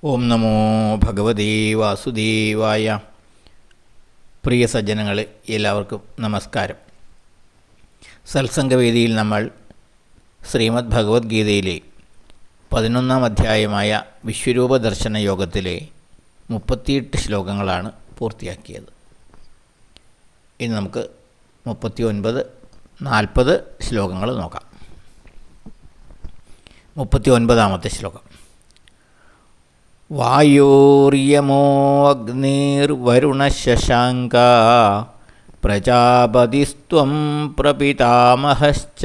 ഓം നമോ ഭഗവതേ വാസുദേവായ. പ്രിയ സജ്ജനങ്ങളെ, എല്ലാവർക്കും നമസ്കാരം. സത്സംഗവേദിയിൽ നമ്മൾ ശ്രീമദ് ഭഗവത്ഗീതയിലെ 11-ാം അധ്യായമായ വിശ്വരൂപ ദർശന യോഗത്തിലെ 38 ശ്ലോകങ്ങളാണ് പൂർത്തിയാക്കിയത്. ഇനി നമുക്ക് 39, 40 ശ്ലോകങ്ങൾ നോക്കാം. 39-ാമത്തെ ശ്ലോകം. വായോർയമോ അഗ്നിർവരുണശശാങ്ക പ്രജാപതിസ്ത്വം പ്രപിതാമഹശ്ച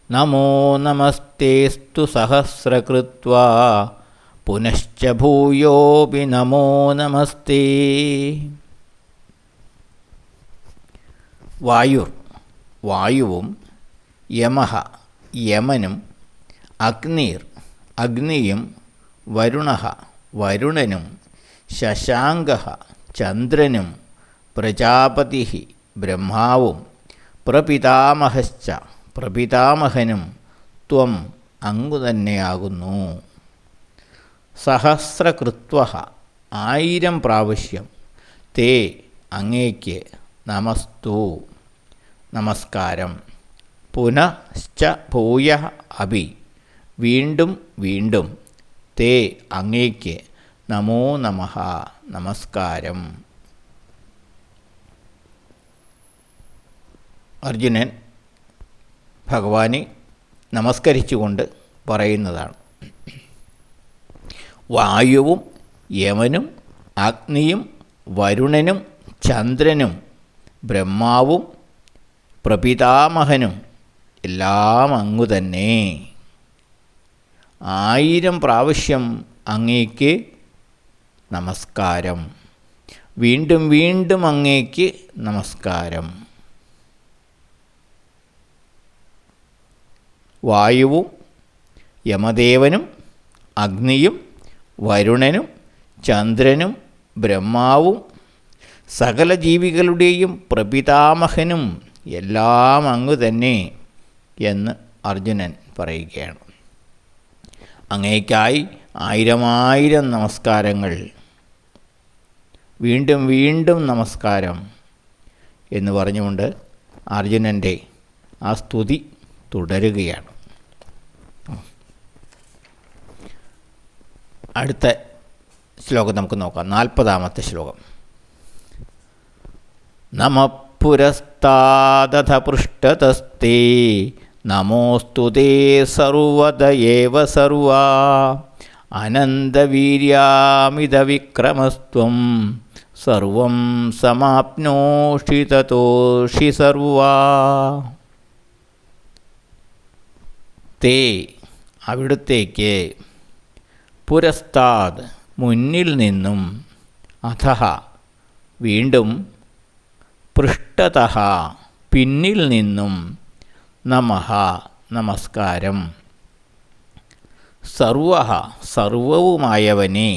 നമോ നമസ്തേസ്തു സഹസ്രകൃത്വാ പുനശ്ച ഭൂയോപി നമോ നമസ്തേ. വായുർ വായുവും, യമഃ യമനും, അഗ്നിർ അഗ്നിയും, വരുണഃ വരുണനും, ശശാങ്കഃ ചന്ദ്രനും, പ്രജാപതിഃ ബ്രഹ്മാവും, പ്രപിതാമഹശ്ച പ്രപിതാമഹനും ത്വം അങ്ങു തന്നെയാകുന്നു. സഹസ്രകൃത്വഃ 1000 പ്രാവശ്യം, തേ അങ്ങേക്ക്, നമസ്തു നമസ്കാരം, പുനശ്ച ഭൂയഃ അഭി വീണ്ടും വീണ്ടും, തേ അങ്ങേക്ക്, നമോ നമഃ നമസ്കാരം. അർജുനൻ ഭഗവാനെ നമസ്കരിച്ചുകൊണ്ട് പറയുന്നതാണ്. വായുവും യമനും അഗ്നിയും വരുണനും ചന്ദ്രനും ബ്രഹ്മാവും പ്രപിതാമഹനും എല്ലാം അങ്ങു തന്നെ. 1000 പ്രാവശ്യം അങ്ങേക്ക് നമസ്കാരം, വീണ്ടും വീണ്ടും അങ്ങേക്ക് നമസ്കാരം. വായുവും യമദേവനും അഗ്നിയും വരുണനും ചന്ദ്രനും ബ്രഹ്മാവും സകല ജീവികളുടെയും പ്രപിതാമഹനും എല്ലാം അങ്ങു തന്നെ എന്ന് അർജുനൻ പറയുകയാണ്. അങ്ങേക്കായി 1000 നമസ്കാരങ്ങൾ, വീണ്ടും വീണ്ടും നമസ്കാരം എന്ന് പറഞ്ഞുകൊണ്ട് അർജുനൻ്റെ ആ സ്തുതി തുടരുകയാണ്. അടുത്ത ശ്ലോകം നമുക്ക് നോക്കാം. 40-ാമത്തെ ശ്ലോകം. നമഃ പുരസ്താദഥ പൃഷ്ഠതസ്തേ നമോസ്തു തേ സർവദ ഏവ സർവാ അനന്തവീര്യാമിതവിക്രമസ്ത്വം സർവം സമാപ്നോഷി തതോഷി സർവാ. തേ അവിടുത്തേക്ക്, പുരസ്താദ് മുന്നിൽ നിന്നും, അധഃ വീണ്ടും, പൃഷ്ഠതഃ പിന്നിൽ നിന്നും, നമഃ നമസ്കാരം, സർവഃ സർവവുമായവനെ,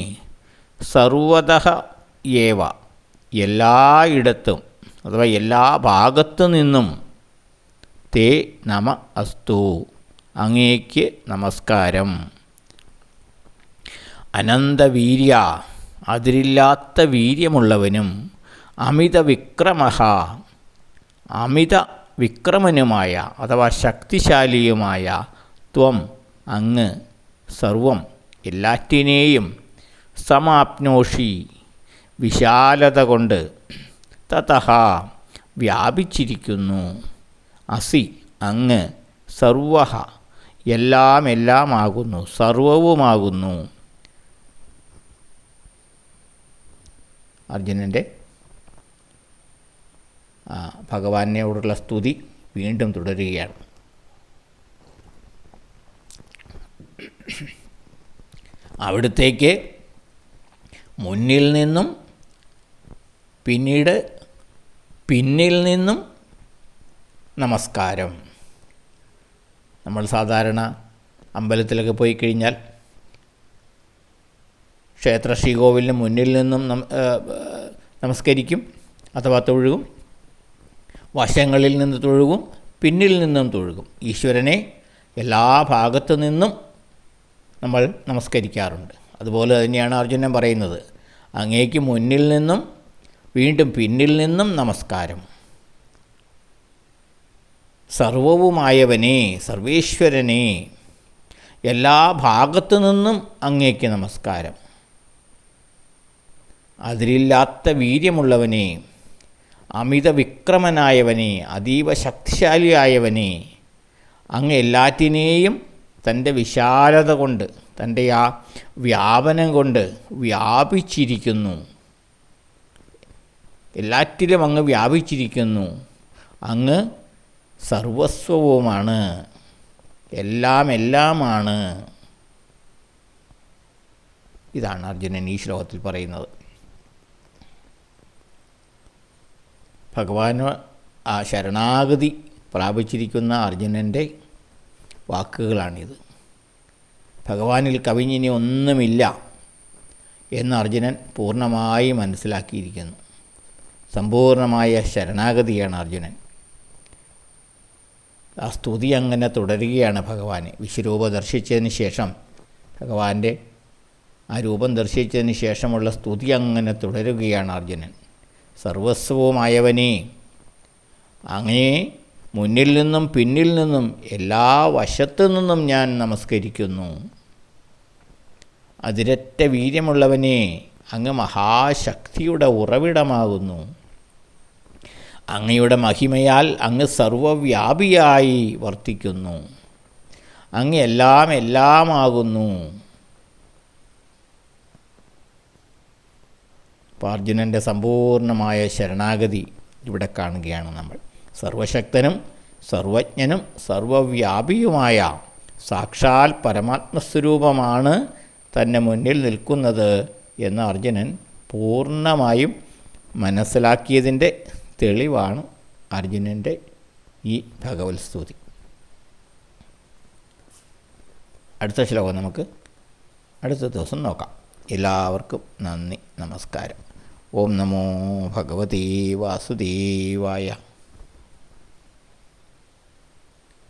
സർവതഃ ഏവ എല്ലായിടത്തും അഥവാ എല്ലാ ഭാഗത്തു നിന്നും, തേ നമ അസ്തു അങ്ങേക്ക് നമസ്കാരം. അനന്തവീര്യ അതിരില്ലാത്ത വീര്യമുള്ളവനും, അമിത വിക്രമഃ അമിത വിക്രമനുമായ അഥവാ ശക്തിശാലിയുമായ, ത്വം അങ്ങ്, സർവം എല്ലാറ്റിനെയും, സമാപ്നോഷി വിശാലത കൊണ്ട്, തതഃ വ്യാപിച്ചിരിക്കുന്നു, അസി അങ്ങ്, സർവഃ എല്ലാമാകുന്നു, സർവവുമാകുന്നു. അർജുനൻ്റെ ഭഗവാനോടുള്ള സ്തുതി വീണ്ടും തുടരുകയാണ്. അവിടുത്തേക്ക് മുന്നിൽ നിന്നും, പിന്നീട് പിന്നിൽ നിന്നും നമസ്കാരം. നമ്മൾ സാധാരണ അമ്പലത്തിലൊക്കെ പോയി കഴിഞ്ഞാൽ ക്ഷേത്ര ശ്രീകോവിലിന് മുന്നിൽ നിന്നും നമസ്കരിക്കും അഥവാ തൊഴുകും, വശങ്ങളിൽ നിന്ന് തൊഴുകും, പിന്നിൽ നിന്നും തൊഴുകും. ഈശ്വരനെ എല്ലാ ഭാഗത്തു നിന്നും നമ്മൾ നമസ്കരിക്കാറുണ്ട്. അതുപോലെ തന്നെയാണ് അർജുനൻ പറയുന്നത്, അങ്ങേക്ക് മുന്നിൽ നിന്നും വീണ്ടും പിന്നിൽ നിന്നും നമസ്കാരം. സർവവുമായവനെ, സർവേശ്വരനെ, എല്ലാ ഭാഗത്തു നിന്നും അങ്ങേക്ക് നമസ്കാരം. അതിരില്ലാത്ത വീര്യമുള്ളവനെ, അമിത വിക്രമനായവനെ, അതീവ ശക്തിശാലിയായവനെ, അങ്ങ് എല്ലാറ്റിനെയും തൻ്റെ വിശാലത കൊണ്ട്, തൻ്റെ ആ വ്യാപനം കൊണ്ട് വ്യാപിച്ചിരിക്കുന്നു. എല്ലാറ്റിലും അങ്ങ് വ്യാപിച്ചിരിക്കുന്നു. അങ്ങ് സർവസ്വവുമാണ്, എല്ലാമാണ്. ഇതാണ് അർജുനൻ ഈ ശ്ലോകത്തിൽ പറയുന്നത്. ഭഗവാന് ആ ശരണാഗതി പ്രാപിച്ചിരിക്കുന്ന അർജുനൻ്റെ വാക്കുകളാണിത്. ഭഗവാനിൽ കവിഞ്ഞിനി ഒന്നുമില്ല എന്ന് അർജുനൻ പൂർണ്ണമായി മനസ്സിലാക്കിയിരിക്കുന്നു. സമ്പൂർണമായ ശരണാഗതിയാണ് അർജുനൻ. ആ സ്തുതി അങ്ങനെ തുടരുകയാണ് ഭഗവാനെ. വിശ്വരൂപം ദർശിച്ചതിന് ശേഷം, ഭഗവാന്റെ ആ രൂപം ദർശിച്ചതിന് ശേഷമുള്ള സ്തുതി അങ്ങനെ തുടരുകയാണ് അർജുനൻ. സർവസ്വവുമായവനെ, അങ്ങേ മുന്നിൽ നിന്നും പിന്നിൽ നിന്നും എല്ലാ വശത്തു നിന്നും ഞാൻ നമസ്കരിക്കുന്നു. അതിരറ്റ വീര്യമുള്ളവനെ, അങ്ങ് മഹാശക്തിയുടെ ഉറവിടമാകുന്നു. അങ്ങയുടെ മഹിമയാൽ അങ്ങ് സർവവ്യാപിയായി വർത്തിക്കുന്നു. അങ്ങ് എല്ലാമാകുന്നു. അപ്പോൾ അർജുനൻ്റെ സമ്പൂർണമായ ശരണാഗതി ഇവിടെ കാണുകയാണ് നമ്മൾ. സർവശക്തനും സർവജ്ഞനും സർവവ്യാപിയുമായ സാക്ഷാൽ പരമാത്മസ്വരൂപമാണ് തന്നെ മുന്നിൽ നിൽക്കുന്നത് എന്ന് അർജുനൻ പൂർണ്ണമായും മനസ്സിലാക്കിയതിൻ്റെ തെളിവാണ് അർജുനൻ്റെ ഈ ഭഗവത് സ്തുതി. അടുത്ത ശ്ലോകം നമുക്ക് അടുത്ത ദിവസം നോക്കാം. എല്ലാവർക്കും നന്ദി, നമസ്കാരം. ഓം നമോ ഭഗവതേ വാസുദേവായ.